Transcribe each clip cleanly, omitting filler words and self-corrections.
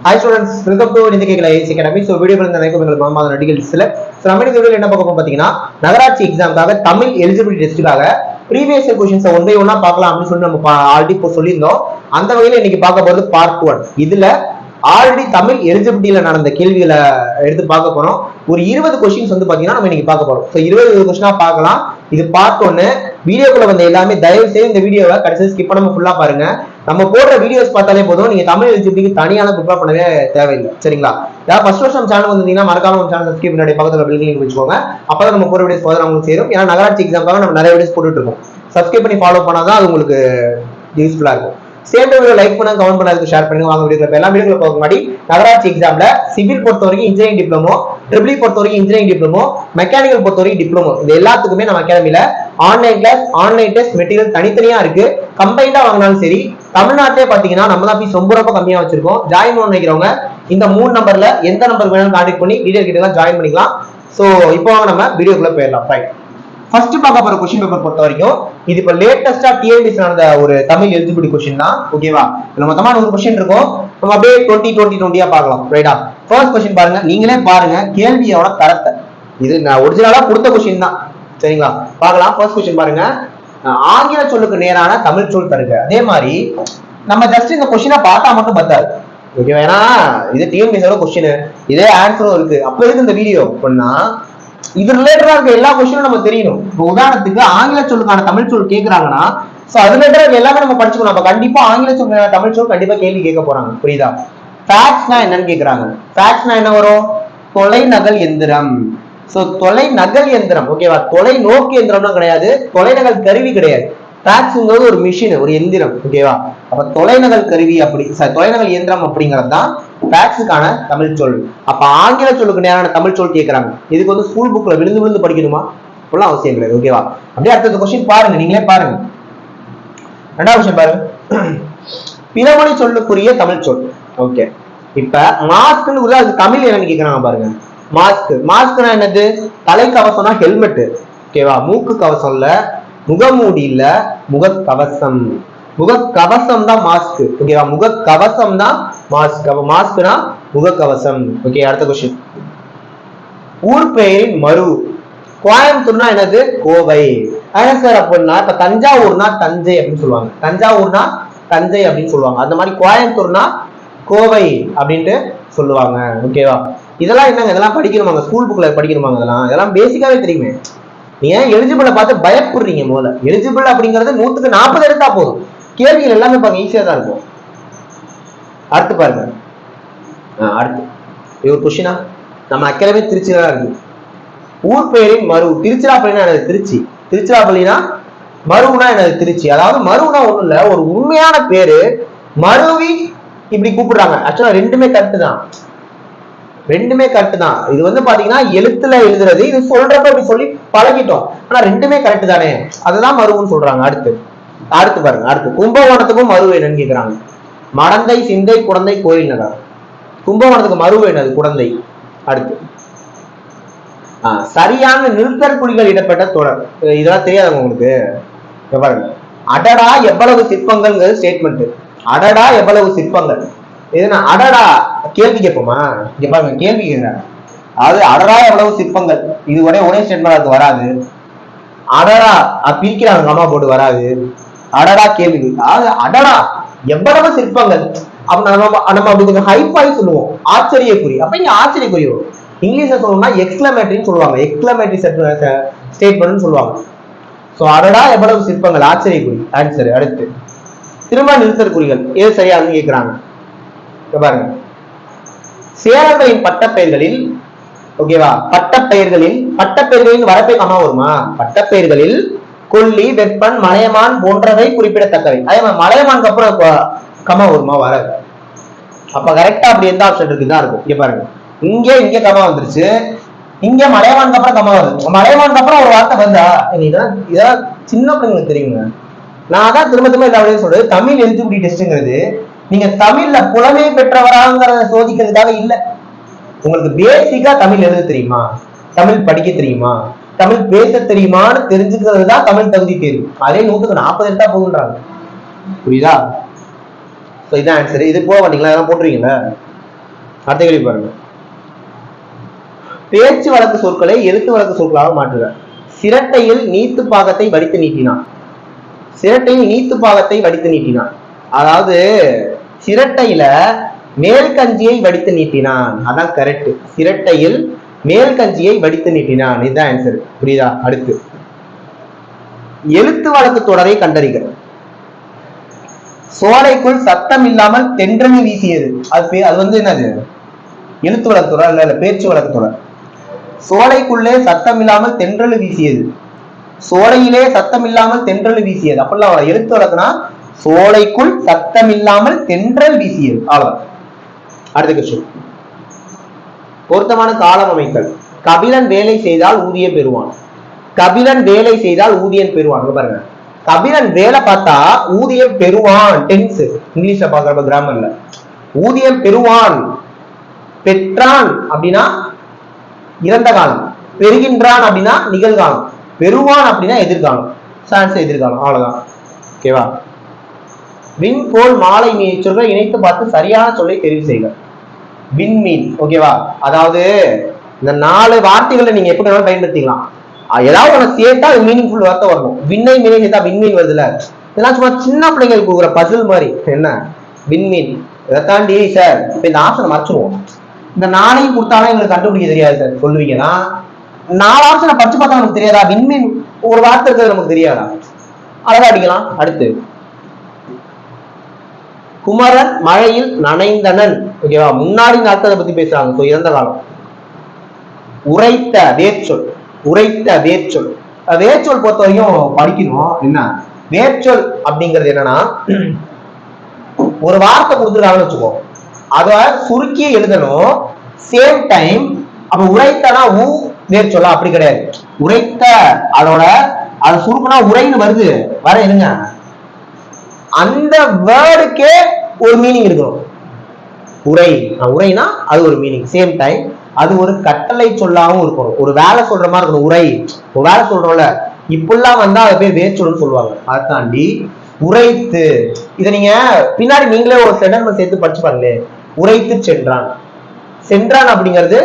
Hi students, welcome to Nindhikala AIC Academy. So video உங்களுக்கு மாமாத நடிகல்ஸ்ல நம்ம இந்த வீடியோல என்ன பார்க்க போறோம் பாத்தீங்கன்னா நகராட்சி எக்ஸாம்காக தமிழ் எலிஜிபிலிட்டி டெஸ்ட்காக previous year questions one by ஒன்னா பார்க்கலாம் அப்படி சொல்லி நம்ம ஆல்ரெடி சொல்லியிருந்தோம். அந்த வகையில இன்னைக்கு பார்க்க போறது பார்ட் 1. இதுல ஆல்ரெடி தமிழ் எலிஜிபிலிட்டியில நடந்த கேள்விகளை எடுத்து பார்க்க போறோம். ஒரு 20 क्वेश्चंस வந்து பாத்தீங்கன்னா நம்ம இன்னைக்கு பார்க்க போறோம். சோ 20 क्वेश्चना பார்க்கலாம். இது பார்ட் 1. வீடியோக்குள்ள வந்த எல்லாமே தயவு செய்து இந்த வீடியோவை கடைசி ஸ்கிப் பண்ணாம ஃபுல்லா பாருங்க. நம்ம போடுற வீடியோஸ் பார்த்தாலே போதும், நீங்க தமிழ் எலிஜிபிலிட்டிக்கு தனியான ப்ரிப்பேர் பண்ணவே தேவையில்லை. சரிங்களா? யாராவது ஃபர்ஸ்ட் வருஷம் சேனல் வந்தீங்கன்னா மறக்காம நம்ம சேனல் சப்ஸ்கிரைப் பண்ணி பக்கத்துல பெல் ஐகான் வச்சுக்கோங்க. அப்பதான் நம்ம போற வீடியோஸ் பார்த்தா உங்களுக்கு சேரும். ஏன்னா நகராட்சி எக்ஸாம்காக நம்ம நிறைய வீடியோஸ் போட்டுட்டு இருக்கோம். சப்ஸ்கிரைப் பண்ணி ஃபாலோ பண்ணாதான் அது உங்களுக்கு யூஸ்ஃபுல்லா இருக்கும். சேம் வீடியோ லைக் பண்ணுங்க, கமெண்ட் பண்ணுங்க, ஷேர் பண்ணுங்க. வாங்க வீடியோல எல்லா வீடியோக்குள்ள போக முன்னாடி நகராட்சி எக்ஸாம்ல சிவில் பொறுத்த வரைக்கும் இன்ஜினியரிங் டிப்ளமோ, ட்ரிபிள் பொறுத்த வரைக்கும் இன்ஜினியரிங் டிப்ளமோ, மெக்கானிக்கல் பொறுத்த வரைக்கும் டிப்ளமோ, இது எல்லாத்துக்குமே நம்ம அகாடமில online class, online test material தனித்தனியா இருக்கு. கம்பைண்டா வாங்கினாலும் சரி, தமிழ்நாட்டிலே பாத்தீங்கன்னா நம்ம தான் ஃபீஸ் ரொம்ப ரொம்ப கம்மியா வச்சிருக்கோம். ஜாயின் பண்ண நினைக்கிறவங்க இந்த 3 நம்பர்ல எந்த நம்பர் வேணாலும் கான்டாக்ட் பண்ணி டீடைல் கிட்ட ஜாயின் பண்ணிக்கலாம். சோ இப்போ நம்ம வீடியோக்குள்ள போயிடலாம். ரைட், ஃபர்ஸ்ட் பார்க்க போற क्वेश्चन பேப்பர் பொறுத்த வரைக்கும் இது இப்ப லேட்டஸ்டா டிஎன்பிஎஸ்சி நடந்த ஒரு தமிழ் எலிஜிபிலிட்டி क्वेश्चन தான். ஓகேவா? இதுல மொத்தமா 100 क्वेश्चन இருக்கும். நம்ம அப்படியே 20 பார்க்கலாம். ரைட்டா? ஃபர்ஸ்ட் क्वेश्चन பாருங்க, நீங்களே பாருங்க கேள்வியோட தரத்தை. இது நான் ஒரிஜினலா கொடுத்த क्वेश्चन தான். சரிங்களா? பார்க்கலாம். ஃபர்ஸ்ட் क्वेश्चन பாருங்க, ஆங்கில சொல்லுக்கு நேரான தமிழ் சொல் தருக. அதே மாதிரி நம்ம ஜஸ்ட் இந்த क्वेश्चனை பார்த்தா மட்டும் பத்தாது. ஓகேவா? ஏன்னா இது டிஎன்பிஎஸ்சியோட क्वेश्चन, இதே ஆன்சரும் இருக்கு. அப்ப எதுக்கு இந்த வீடியோ பண்ணா இது ரிலேட்டடா இருக்க எல்லா क्वेश्चனும் நம்ம தெரியணும். இப்போ உதாரணத்துக்கு ஆங்கில சொல்லுக்கான தமிழ் சொல் கேக்குறாங்கன்னா சோ அது ரிலேட்டடா எல்லாமே நம்ம படிச்சுக்கணும். அப்ப கண்டிப்பா ஆங்கில சொல்லுக்கான தமிழ் சொல் கண்டிப்பா கேள்வி கேட்க போறாங்க. புரியுதா? ஃபேக்ஸ்னா என்னன்னு கேக்குறாங்க. ஃபேக்ஸ்னா என்ன வரும்? தொலைநகல் எந்திரம். சோ தொலைநகல் எந்திரம். ஓகேவா? தொலைநோக்கு எந்திரம்னா கிடையாது, தொலைநகல் கருவி கிடையாது. ஃபேக்ஸ்ங்கிறது ஒரு மிஷின், ஒரு எந்திரம். ஓகேவா? அப்ப தொலைநகல் கருவி அப்படி தொலைநகல் இயந்திரம் அப்படிங்கிறது தான் ஃபேக்ஸுக்கான தமிழ் சொல். அப்ப ஆங்கில சொல்லுக்கு நேரான தமிழ் சொல் கேட்கறாங்க. இதுக்கு வந்து ஸ்கூல் புக்ல விழுந்து விழுந்து படிக்கணுமா? அப்படிலாம் அவசியம் கிடையாது. ஓகேவா? அப்படியே அடுத்த क्वेश्चन பாருங்க, நீங்களே பாருங்க. ரெண்டாவது क्वेश्चन பாருங்க, பிறமொழி சொல்லுக்குரிய தமிழ் சொல். ஓகே, இப்ப மாஸ்க்னு ஒரு அது தமிழ் என்னன்னு கேக்குறாங்க பாருங்க. மாஸ்க், மாஸ்க்னா என்னது? தலைக்கவசம்னா ஹெல்மெட். ஓகேவா? மூக்கு கவசம் இல்ல, முகமூடி இல்ல, முகக்கவசம். முகக்கவசம் தான் மாஸ்க். ஓகேவா? முகக்கவசம் தான் மாஸ்க். அப்ப மாஸ்க்னா முகக்கவசம். ஓகே, அடுத்த क्वेश्चन, ஊர் பெயரின் மறு. கோயம்புத்தூர்னா என்னது? கோவை. சார் அப்படின்னா இப்ப தஞ்சாவூர்னா தஞ்சை அப்படின்னு சொல்லுவாங்க, தஞ்சாவூர்னா தஞ்சை அப்படின்னு சொல்லுவாங்க. அந்த மாதிரி கோயம்புத்தூர்னா கோவை அப்படின்ட்டு சொல்லுவாங்க. ஓகேவா? இதெல்லாம் என்னங்க? இதெல்லாம் படிக்கணுமாங்க, ஸ்கூல் புக்ல படிக்கணுமாங்க? இதெல்லாம் பேசிக்காவே தெரியுமே. நீங்க எலிஜிபிளை பார்த்து பயப்படுறீங்க. முதல்ல எலிஜிபிள் அப்படிங்கிறது 100க்கு 40 எடுத்தா போதும். கேள்விகள் எல்லாமே பாருங்க ஈஸியா தான் இருக்கும். அடுத்து பாருங்க, அடுத்து இது ஒரு கொஸ்டினா நம்ம அகாடமி திருச்சியில தான் இருக்கு. ஊர் பெயரின் மறு. திருச்சிராப்பள்ளினா என்னது? திருச்சி. திருச்சிராப்பள்ளினா மருவுனா என்னது? திருச்சி. அதாவது மருவுனா ஒண்ணும் இல்ல, ஒரு உண்மையான பேரு மருவி இப்படி கூப்பிடுறாங்க. ஆக்சுவலா ரெண்டுமே கரெக்ட் தான், ரெண்டுமே கரெக்ட் தான். இது வந்து பாத்தீங்கன்னா எழுத்துல எழுதுறது, இது சொல்றப்ப இப்படி சொல்லி பழகிட்டோம். ஆனா ரெண்டுமே கரெக்ட் தானே, அதுதான் மருவுன்னு சொல்றாங்க. அடுத்து அடுத்து பாருங்க, அடுத்து கும்பகோணத்துக்கும் மருவு என்னன்னு கேக்குறாங்க. மடந்தை, சிந்தை, குடந்தை, கோயில் நகர். கும்பகோணத்துக்கு மருவு என்னது? குடந்தை. அடுத்து சரியான நிறுத்தற்குறிகள் இடப்பட்ட தொடர். இதெல்லாம் தெரியாதுங்க உங்களுக்கு? பாருங்க, அடடா எவ்வளவு சிற்பங்கள் ஸ்டேட்மெண்ட். அடடா எவ்வளவு சிற்பங்கள். இதுனா அடடா கேள்வி கேட்போமா? இங்க பாருங்க, கேள்வி கேட்கிறாங்க. அதாவது அடடா எவ்வளவு சிற்பங்கள், இது ஒரே ஸ்டேட்மெண்ட் அது வராது. அடடா பிரிக்கிறாங்க, அம்மா போட்டு வராது. அடடா கேள்வி. அதாவது அடடா எவ்வளவு சிற்பங்கள். அப்ப நம்ம அப்படி கொஞ்சம் ஹைப்பாய் சொல்லுவோம், ஆச்சரியக்குறி. அப்ப இங்க ஆச்சரியக்குறி வரும். இங்கிலீஷ்ல சொல்லணும்னா எக்ஸ்கிளமேட்டரின்னு சொல்லுவாங்க, எக்ஸ்கிளமேட்டரி ஸ்டேட்மெண்ட்னு சொல்லுவாங்க. சோ அடடா எவ்வளவு சிற்பங்கள், ஆச்சரியக்குறி ஆன்சர். அடுத்து திரும்ப நிறுத்தற்குறிகள், எது சரியானு கேட்கிறாங்க. பாருங்க, சேரர்களின் பட்டப்பெயர்களில். ஓகேவா? பட்டப்பெயர்களின் வரப்பை கமா வருமா? பட்டப்பெயர்களில் கொல்லி, வெப்பன், மலையமான் போன்றவை குறிப்பிடத்தக்கவை. அதே மாதிரி மலையமானுக்கு அப்புறம் கமா வருமா? வராது. அப்ப கரெக்டா அப்படி எந்த ஆப்ஷன் இருக்குதான் இருக்கும். இங்க பாருங்க, இங்க கமா வந்துருச்சு, இங்க மலையமானுக்கு அப்புறம் கமா வருது. மலையமானுக்கு அப்புறம் ஒரு வார்த்தை வந்தா இதெல்லாம் சின்ன பிள்ளைங்களுக்கு தெரியுங்க. நான் தான் திரும்ப திரும்ப எல்லா சொல்றது, தமிழ் எலிஜிபிலிட்டி டெஸ்ட்ங்கிறது நீங்க தமிழ்ல புலமை பெற்றவராங்கிறத சோதிக்கிறதுக்காக இல்ல. உங்களுக்கு பேசிக்கா தமிழ் எழுத தெரியுமா, தமிழ் படிக்க தெரியுமா, தமிழ் பேச தெரியுமான்னு தெரிஞ்சுக்கிறது தான் தமிழ் தகுதி தேர்வு. அதே 100க்கு 40 எடுத்தா போகுன்றாங்க. புரியுதா? இதான் ஆன்சர். இது போக வந்தீங்களா? இதெல்லாம் போட்டுருவீங்களா? அடுத்த கேள்வி பாருங்க. பேச்சு வழக்கு சொற்களை எழுத்து வழக்கு சொற்களாக மாற்றுக. சிரட்டையில் நீத்து பாகத்தை வடித்து நீட்டினான். சிரட்டையில் நீத்து பாகத்தை வடித்து நீட்டினான். அதாவது சிரட்டையில மேல் கஞ்சியை வடித்து நீட்டினான். அதான் கரெக்ட். சிரட்டையில் மேல் கஞ்சியை வடித்து நீட்டினான். இதுதான் ஆன்சர். புரியுதா? அடுத்து எழுத்து வழக்கு தொடரை கண்டறிக. சோலைக்குள் சத்தம் இல்லாமல் தென்றல் வீசியது. அது வந்து என்னது? எழுத்து வழக்கு தொடர் இல்ல பேச்சு வழக்கு தொடர். சோலைக்குள்ளே சத்தம் இல்லாமல் தென்றல் வீசியது. சோலையிலே சத்தம் இல்லாமல் தென்றல் வீசியது. அப்படிலாம் எழுத்து வழக்குனா சோலைக்குள் சத்தம் இல்லாமல் தென்றல் வீசியது. அவ்வளவு. அடுத்த கொஸ்டின். பொருத்தமான காலம் அமைத்தல். கபிலன் வேலை செய்தால் ஊதியம் பெறுவான். கபிலன் வேலை செய்தால் ஊதியம் பெறுவான். பாருங்க, கபிலன் வேலை பார்த்தா ஊதியம் பெறுவான். டென்ஸ் இங்கிலீஷ்ல பாக்குறப்ப கிராமர்ல ஊதியம் பெறுவான். பெற்றான் அப்படின்னா இறந்த காலம். பெறுகின்றான் அப்படின்னா நிகழ்காலம். பெறுவான் அப்படின்னா எதிர்காலம். சான்ஸ் எதிர்காலம். அவ்வளவுதான். ஓகேவா? விண்கோள் மாலை சொல்கள் இணைத்து பார்த்து சரியான சொல்லை தெரிவு செய்க. விண்மீன். ஓகேவா? அதாவது இந்த 4 வார்த்தைகளை நீங்க எப்படி வேணாலும் பயன்படுத்திக்கலாம். ஏதாவது ஒன்று சேர்த்தா மீனிங்ஃபுல் வார்த்தை வரணும். விண்ணை மீனை சேர்த்தா விண்மீன் வருதுல, இதெல்லாம் சும்மா சின்ன பிள்ளைங்களுக்கு கொடுக்குற பசில் மாதிரி. என்ன விண்மீன்? இதை தாண்டி சார் இப்ப இந்த ஆப்ஷனை மறைச்சிருவோம். இந்த 4ஐயும் கொடுத்தாலும் எங்களுக்கு கண்டுபிடிக்க தெரியாது சார் சொல்லுவீங்கன்னா, 4 ஆப்ஷனை படிச்சு பார்த்தா நமக்கு தெரியாதா? விண்மீன் ஒரு வார்த்தை இருக்கிறது நமக்கு தெரியாதா? அழகா அடிக்கலாம். அடுத்து குமரன் மழையில் நனைந்தனன். ஓகேவா? முன்னாடி நாட்களை பத்தி பேசுறாங்க. இறந்த காலம். உரைத்த வேர்ச்சொல். உரைத்த வேர்ச்சொல். வேர்ச்சொல் பொறுத்த வரைக்கும் படிக்கணும். என்ன வேர்ச்சொல் அப்படிங்கிறது? என்னன்னா ஒரு வார்த்தை கொடுத்துருக்காங்கன்னு வச்சுக்கோ, அத சுருக்கி எழுதணும். சேம் டைம் அப்ப உரைத்தனா வேர்ச்சொல்லா? அப்படி கிடையாது. உரைத்த அதோட அதை சுருக்குனா உரைன்னு வருது. வர இருங்க, அந்த வேர்டுக்கே ஒரு மீனிங் இருக்கணும். உரை உரைனா அது ஒரு மீனிங். சேம் டைம் அது ஒரு கட்டளை சொல்லாவும் இருக்கணும். ஒரு வேலை சொல்ற மாதிரி இருக்கணும். உரை ஒரு வேலை சொல்றோம்ல, இப்பெல்லாம் வந்தா அதை பேர் வேர்ச்சொல்னு சொல்லுவாங்க. அதை தாண்டி உரைத்து, இதை நீங்க பின்னாடி நீங்களே ஒரு சென்டென்ஸ் சேர்த்து படிச்சு பாருங்களே. உரைத்து சென்றான். சென்றான் அப்படிங்கிறது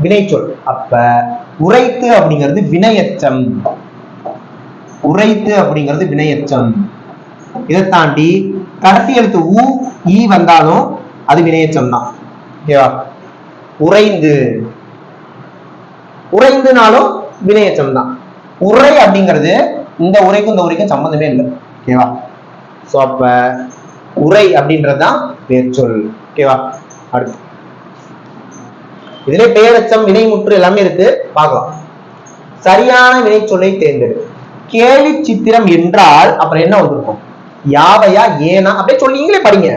வினைச்சொல். அப்ப உரைத்து அப்படிங்கிறது வினையச்சம். உரைத்து அப்படிங்கிறது வினையச்சம். இதை தாண்டி கடைசி எழுத்து ஊ ஈ வந்தாலும் அது வினையச்சம் தான். ஓகேவா? உறைந்து, உறைந்துனாலும் வினையச்சம் தான். உரை அப்படிங்கிறது இந்த உரைக்கும் இந்த உரைக்கும் சம்பந்தமே இல்லை. ஓகேவா? சோ அப்ப உரை அப்படின்றதுதான் வேர்ச்சொல். ஓகேவா? அடுத்து இதுல பெயரச்சம் வினைமுற்று எல்லாமே இருக்கு, பார்க்கலாம். சரியான வினைச்சொல்லை தேர்ந்தெடு. கேலி சித்திரம் என்றால் அப்புறம் என்ன வந்திருக்கும்? யாவையா ஏனா? அப்படியே சொல்லி நீங்களே படிங்க.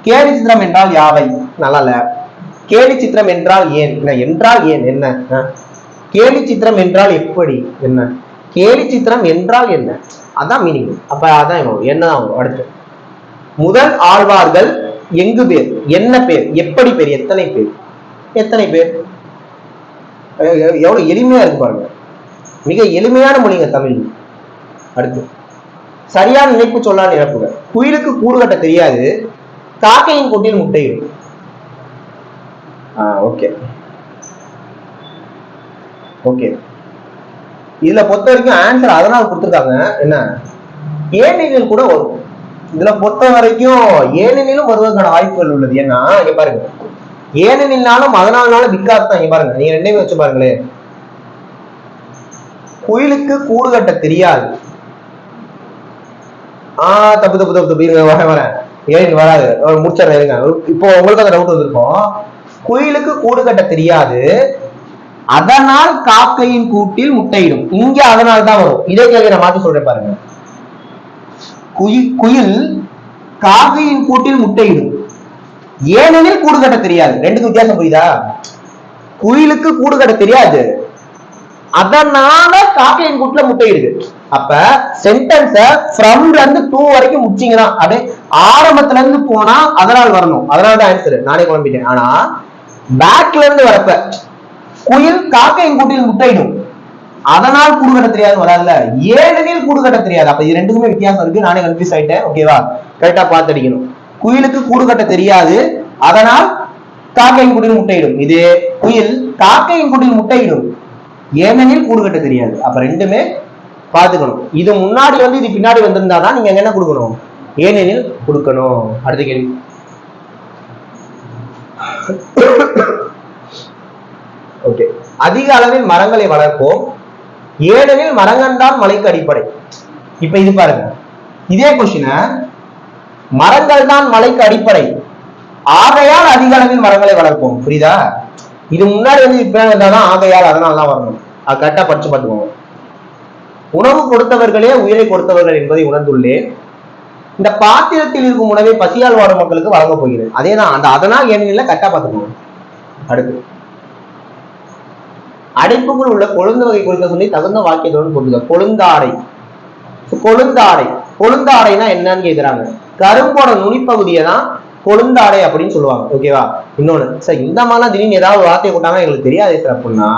கேலி சித்திரம் என்றால் யாவை? நல்லா இல்ல. கேலி சித்திரம் என்றால் ஏன்? என்றால் ஏன் என்ன? கேலி சித்திரம் என்றால் எப்படி? என்ன கேலி சித்திரம் என்றால் என்ன? அதான் மீனிங். அப்ப அதான் என்னதான். அடுத்து முதல் ஆழ்வார்கள் எங்கு பேர்? என்ன பேர்? எப்படி பேர்? எத்தனை பேர்? எத்தனை பேர்? எவ்வளவு எளிமையா இருக்கு பாருங்க. மிக எளிமையான மொழிங்க தமிழ். அடுத்து சரியான இணைப்பு சொல்லால் நிரப்புக. குயிலுக்கு கூடு கட்ட தெரியாது, காக்கையின் கூட்டில் முட்டையிடும். Okay okay. இதுல பொறுத்த வரைக்கும் ஆன்சர் அதனால கொடுத்துருக்காங்க. என்ன ஏனெனில் கூட வரும். இதுல பொறுத்த வரைக்கும் ஏனெனிலும் வருவதற்கான வாய்ப்புகள் உள்ளது. ஏன்னா இங்க பாருங்க, ஏனெனில்னாலும் அதனாலனாலும் விக்காஸ் தான். இங்க பாருங்க, நீங்க ரெண்டையுமே வச்சு பாருங்களேன். குயிலுக்கு கூடு கட்ட தெரியாது. தப்பு தப்பு தப்பு தப்பு. வரேன் ஏன் வராது, முடிச்சிடுறேன். இப்போ உங்களுக்கு அந்த டவுட் வந்திருக்கும். குயிலுக்கு கூடு கட்ட தெரியாது, அதனால் காக்கையின் கூட்டில் முட்டையிடும். இங்க அதனால தான் வரும். இதே கேள்வி நான் மாற்றி சொல்றேன் பாருங்க. குயில் காக்கையின் கூட்டில் முட்டையிடும், ஏனெனில் கூடு கட்ட தெரியாது. ரெண்டுக்கு வித்தியாசம் புரியுதா? குயிலுக்கு கூடு கட்ட தெரியாது, அதனால காக்கையின் கூட்டுல முட்டையிடுது. அப்ப சென்டென்ஸ ஃப்ரம்ல இருந்து டூ வரைக்கும் முடிச்சீங்கன்னா, அப்படியே ஆரம்பத்துல இருந்து போனா அதனால் வரணும். அதனாலதான் ஆன்சர். நானே குழம்பிட்டேன். ஆனா பேக்ல இருந்து வரப்ப குயில் காக்கையின் கூட்டில் முட்டையிடும், அதனால் கூடு கட்ட தெரியாது வராதுல, ஏனெனில் கூடு கட்ட தெரியாது. அப்ப இது ரெண்டுக்குமே வித்தியாசம் இருக்கு. நானே கன்ஃபியூஸ் ஆயிட்டேன். ஓகேவா? கரெக்டா பார்த்து அடிக்கணும். குயிலுக்கு கூடு கட்ட தெரியாது, அதனால் காக்கையின் கூட்டில் முட்டையிடும். இது குயில் காக்கையின் கூட்டில் முட்டையிடும் ஏனெனில் கூடு கட்ட தெரியாது. அப்ப ரெண்டுமே பாத்துக்கணும். இது முன்னாடி வந்து இது பின்னாடி வந்திருந்தாதான் நீங்க என்ன கொடுக்கணும், ஏனெனில் கொடுக்கணும். அடுத்த கேள்வி. ஓகே, அதிக அளவில் மரங்களை வளர்ப்போம் ஏனெனில் மரங்கள் தான் மலைக்கு அடிப்படை. இப்ப இது பாருங்க, இதே கொஸ்டின் மரங்கள் தான் மலைக்கு அடிப்படை ஆகையால் அதிக அளவில் மரங்களை வளர்ப்போம். புரியுதா? இது முன்னாடி வந்து இப்ப இருந்தாதான் ஆகையால் அதனாலதான் வரணும். அது கரெக்டா படிச்சு பார்த்துக்கோங்க. உணவு கொடுத்தவர்களே உயிரை கொடுத்தவர்கள் என்பதை உணர்ந்துள்ளேன். இந்த பாத்திரத்தில் இருக்கும் உணவை பசியால் வாடும் மக்களுக்கு வழங்க போகிறேன். அதேதான் அந்த அதனால் ஏனில கரெக்டா பார்த்துக்கோங்க. அடுத்து, அடைப்புக்குள் உள்ள கொழுந்து வகை குறிக்க சொல்லி தகுந்த வாக்கியத்துடன் பொருந்துக. கொழுந்தாடை. கொழுந்தாடை கொழுந்தாடைனா என்னன்னு கேக்குறாங்க. கரும்போட நுனிப்பகுதியை தான் கொழுந்தாடை அப்படின்னு சொல்லுவாங்க. ஓகேவா? இன்னொன்னு சார், இந்த மாதிரிலாம் திடீர்னு ஏதாவது வார்த்தையை போட்டாங்கன்னா எங்களுக்கு தெரியாது சார் அப்படின்னா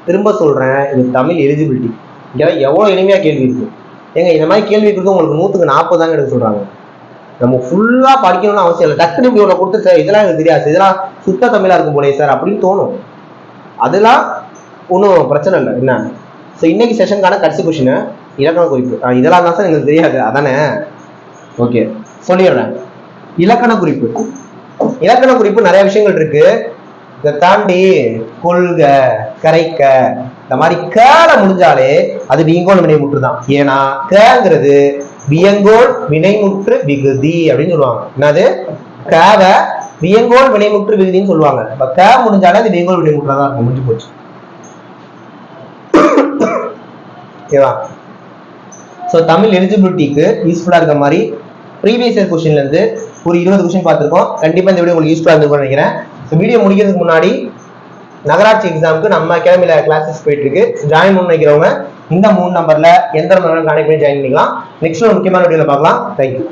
திரும்ப சொல்றேன், இது தமிழ் எலிஜிபிலிட்டி. இங்கெல்லாம் எவ்வளவு எளிமையா கேள்வி இருக்கு. ஏங்க இந்த மாதிரி கேள்வி இருக்கு உங்களுக்கு 100க்கு 40 தாங்க எடுக்க சொல்றாங்க. நம்ம ஃபுல்லா படிக்கணும்னு அவசியம் இல்லை. டக்குனு இப்படி ஒன்று கொடுத்து சார் இதெல்லாம் எனக்கு தெரியாது, இதெல்லாம் சுத்த தமிழா இருக்கும் போலே சார் அப்படின்னு தோணும். அதெல்லாம் ஒன்றும் பிரச்சனை இல்லை. என்ன ஸோ இன்னைக்கு செஷனுக்கான கடைசி கொஸ்டின் இலக்கண குறிப்பு. இதெல்லாம் தான் சார் எங்களுக்கு தெரியாது அதானே? ஓகே, சொல்லிடுறேன். இலக்கண குறிப்பு. இலக்கண குறிப்பு நிறைய விஷயங்கள் இருக்கு. இதை தாண்டி கொள்க, கரைக்க, இந்த மாதிரி கேல முடிஞ்சாலே அது வியங்கோல் வினைமுற்று தான். ஏன்னா கேங்கிறது வியங்கோல் வினைமுற்று விகுதி அப்படின்னு சொல்லுவாங்க. என்னது? கேவ வியங்கோல் வினைமுற்று விகுதின்னு சொல்லுவாங்க. இப்ப கே முடிஞ்சாலே அது வியங்கோல் வினைமுற்றா தான் இருக்கும். முடிஞ்சு போச்சு. ஓகேவா? ஸோ தமிழ் எலிஜிபிலிட்டிக்கு யூஸ்ஃபுல்லா இருக்க மாதிரி ப்ரீவியஸ் இயர் கொஸ்டின்ல இருந்து ஒரு 20 கொஸ்டின் பார்த்திருக்கோம். கண்டிப்பா இந்த வீடியோ உங்களுக்கு யூஸ்ஃபுல்லா இருந்திருக்கும்னு நினைக்கிறேன். வீடியோ முடிக்கிறதுக்கு முன்னாடி நகராட்சி எக்ஸாமுக்கு நம்ம அகாடமில கிளாஸஸ் போயிட்டு இருக்கு. ஜாயின் பண்ண நினைக்கிறவங்க இந்த 3 நம்பர்ல எந்த நம்பர்ல கான்டாக்ட் பண்ணி ஜாயின் பண்ணிக்கலாம். நெக்ஸ்ட் ஒரு முக்கியமான வீடியோல பார்க்கலாம். தேங்க்யூ.